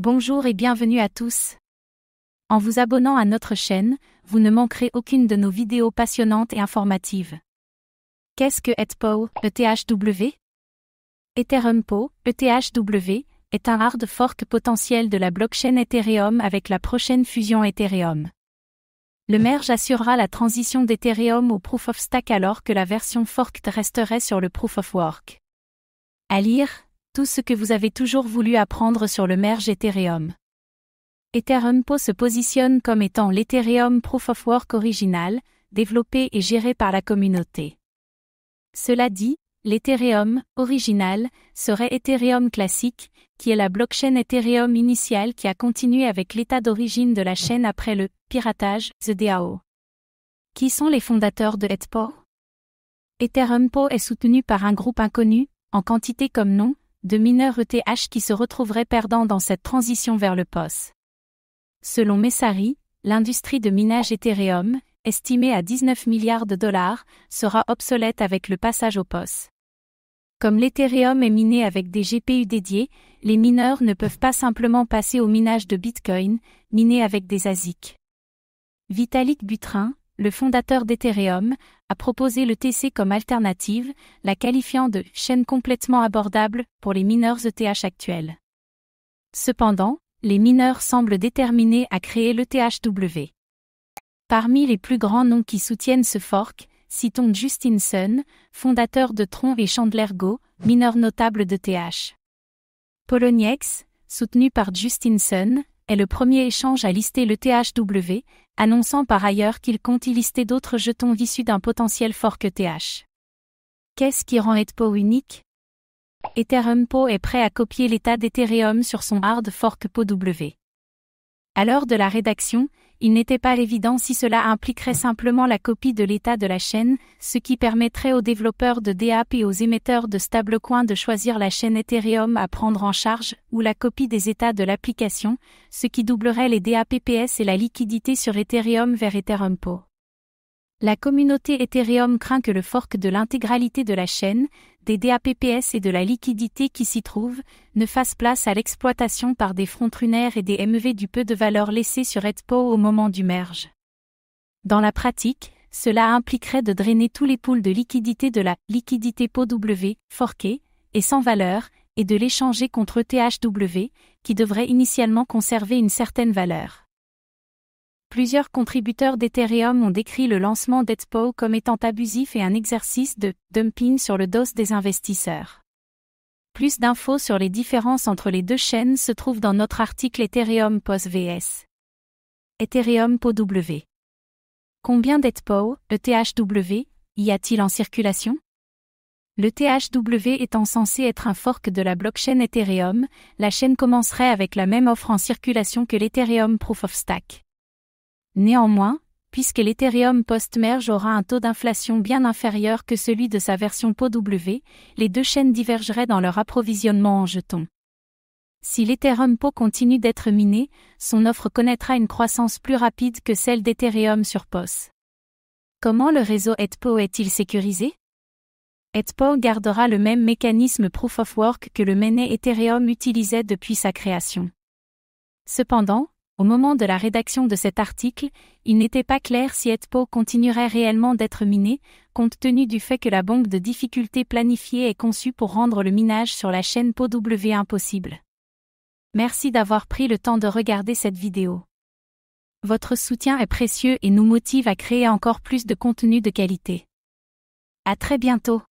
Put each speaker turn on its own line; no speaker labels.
Bonjour et bienvenue à tous. En vous abonnant à notre chaîne, vous ne manquerez aucune de nos vidéos passionnantes et informatives. Qu'est-ce que ETHPOW, ETHW? Ethereum POW, ETHW, est un hard fork potentiel de la blockchain Ethereum avec la prochaine fusion Ethereum. Le merge assurera la transition d'Ethereum au Proof of Stake alors que la version forked resterait sur le Proof of Work. À lire, tout ce que vous avez toujours voulu apprendre sur le merge Ethereum. Ethereum POW se positionne comme étant l'Ethereum Proof of Work original, développé et géré par la communauté. Cela dit, l'Ethereum original serait Ethereum classique, qui est la blockchain Ethereum initiale qui a continué avec l'état d'origine de la chaîne après le piratage, the DAO. Qui sont les fondateurs de ETHPOW? Ethereum POW est soutenu par un groupe inconnu, en quantité comme nom, de mineurs ETH qui se retrouveraient perdants dans cette transition vers le POS. Selon Messari, l'industrie de minage Ethereum, estimée à 19 milliards de dollars, sera obsolète avec le passage au POS. Comme l'Ethereum est miné avec des GPU dédiés, les mineurs ne peuvent pas simplement passer au minage de Bitcoin, miné avec des ASIC. Vitalik Buterin, le fondateur d'Ethereum, a proposé le TC comme alternative, la qualifiant de « chaîne complètement abordable » pour les mineurs ETH actuels. Cependant, les mineurs semblent déterminés à créer l'ETHW. Parmi les plus grands noms qui soutiennent ce fork, citons Justin Sun, fondateur de Tron et Chandler Go, mineur notable d'ETH. Poloniex, soutenu par Justin Sun, est le premier échange à lister l'ETHW, annonçant par ailleurs qu'il compte y lister d'autres jetons issus d'un potentiel fork ETH. Qu'est-ce qui rend ETHPOW unique? Ethereum POW est prêt à copier l'état d'Ethereum sur son hard fork POW. À l'heure de la rédaction, il n'était pas évident si cela impliquerait simplement la copie de l'état de la chaîne, ce qui permettrait aux développeurs de DApp et aux émetteurs de stablecoins de choisir la chaîne Ethereum à prendre en charge, ou la copie des états de l'application, ce qui doublerait les DApps et la liquidité sur Ethereum vers Ethereum POW. La communauté Ethereum craint que le fork de l'intégralité de la chaîne, des DApps et de la liquidité qui s'y trouvent, ne fasse place à l'exploitation par des front-runners et des MEV du peu de valeur laissée sur ETHPOW au moment du merge. Dans la pratique, cela impliquerait de drainer tous les pools de liquidité de la liquidité POW, forkée, et sans valeur, et de l'échanger contre ETHW, qui devrait initialement conserver une certaine valeur. Plusieurs contributeurs d'Ethereum ont décrit le lancement d'ETHPOW comme étant abusif et un exercice de dumping sur le dos des investisseurs. Plus d'infos sur les différences entre les deux chaînes se trouvent dans notre article Ethereum POS vs Ethereum POW. Combien d'ETHPOW, ETHW, y a-t-il en circulation? L'ETHW étant censé être un fork de la blockchain Ethereum, la chaîne commencerait avec la même offre en circulation que l'Ethereum Proof of Stake. Néanmoins, puisque l'Ethereum post-merge aura un taux d'inflation bien inférieur que celui de sa version POW, les deux chaînes divergeraient dans leur approvisionnement en jetons. Si l'Ethereum POW continue d'être miné, son offre connaîtra une croissance plus rapide que celle d'Ethereum sur POS. Comment le réseau ETHPOW est-il sécurisé? ETHPOW gardera le même mécanisme Proof of Work que le mainnet Ethereum utilisait depuis sa création. Cependant, au moment de la rédaction de cet article, il n'était pas clair si ETHPOW continuerait réellement d'être miné, compte tenu du fait que la bombe de difficulté planifiée est conçue pour rendre le minage sur la chaîne POW impossible. Merci d'avoir pris le temps de regarder cette vidéo. Votre soutien est précieux et nous motive à créer encore plus de contenu de qualité. À très bientôt.